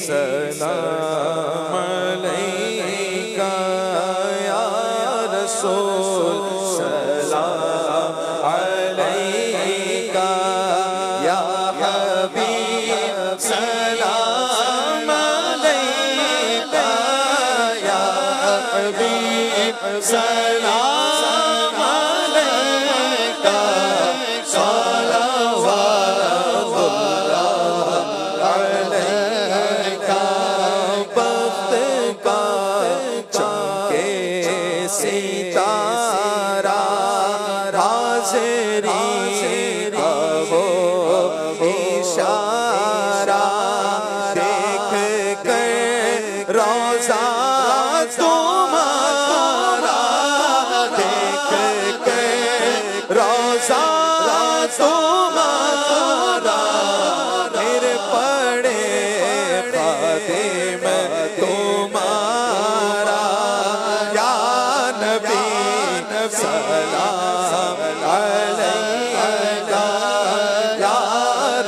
سلام علیکہ یا رسول سلام علیکہ یا حبیب سلام علیکہ یا حبیب سلام علیکہ صلوات اللہ علیکہ بخت کا چمکے ستارہ حاضری کا وہ اشارہ دیکھ کر روضہ تمہارا دیکھ کر روضہ تمہارا پھر پڑے خادم تمہارا یا نبی سلام علیکہ یا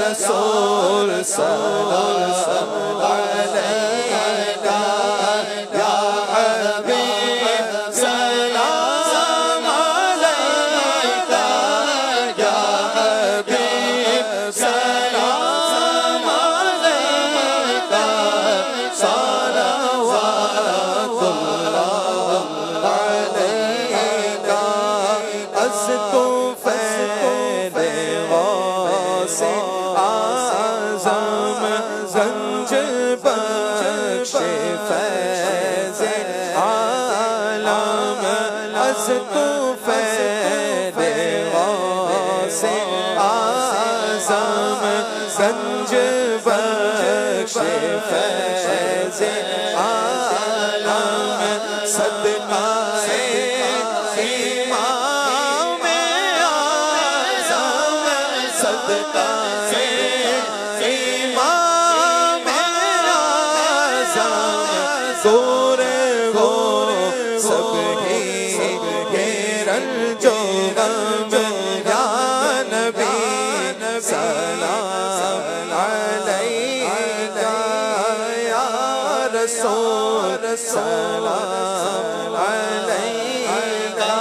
رسول سلام علیکہ یا حبیب سلام علیکہ یا حبیب سلام علیکہ صلوات اللہ علیکہ از تو فیض غوث اعظم گنج بخش فیض عالم از تو فیض غوث اعظم گنج بخش فیض عالم صدقہ امام اعظم صدقہ امام اعظم دور ہو سب ہی گھیرن جو غم یا نبی سلام علیکہ یا رسول سلام علیکہ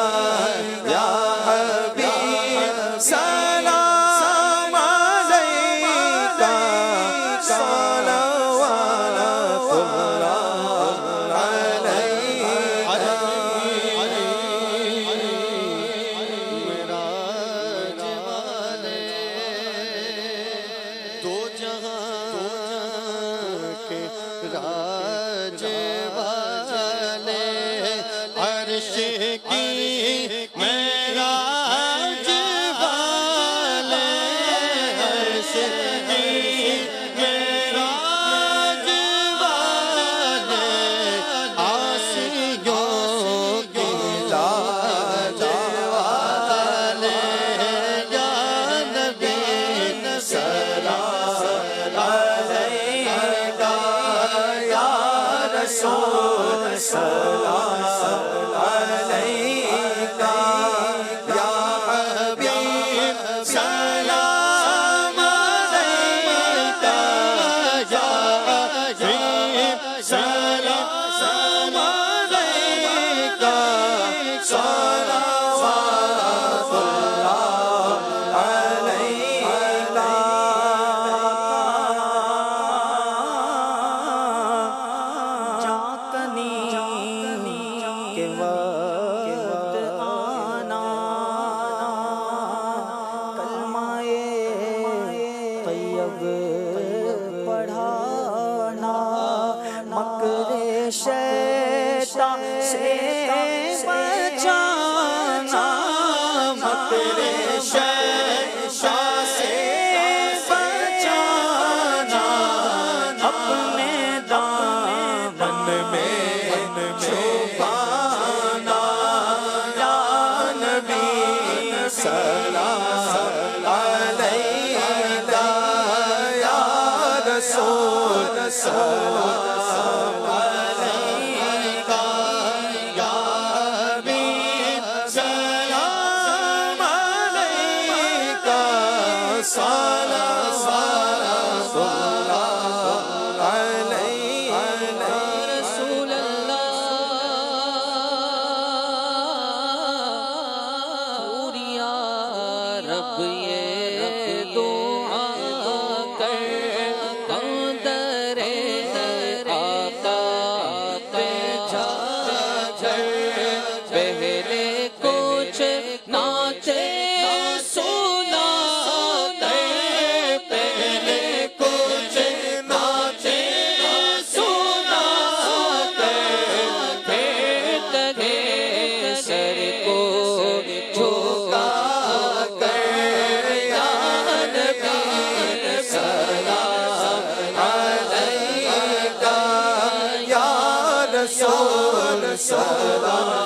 یا حبیب سلام علیکہ صلوات اللہ علیکہ معراج والے دو جہاں کے راج والے عرش کی معراج والے عرش کی معراج والے آسیوں کی لاج والے یا نبی سلام علیکہ یا رسول سلام علیکہ یا حبیب سلام علیکہ یا حبیب سلام علیکہ صلوات اللہ علیکہ جاکنی کے وقت آنا کلمہ طیب پڑھانا مکر شیطان سے بچانا مکر شیطان سے بچانا اپنے دامن میں چھپانا یا نبی سلام علیکہ یا رسول سلام علیکہ یا حبیب سلام علیکہ صلوات اللہ علیکہ سلام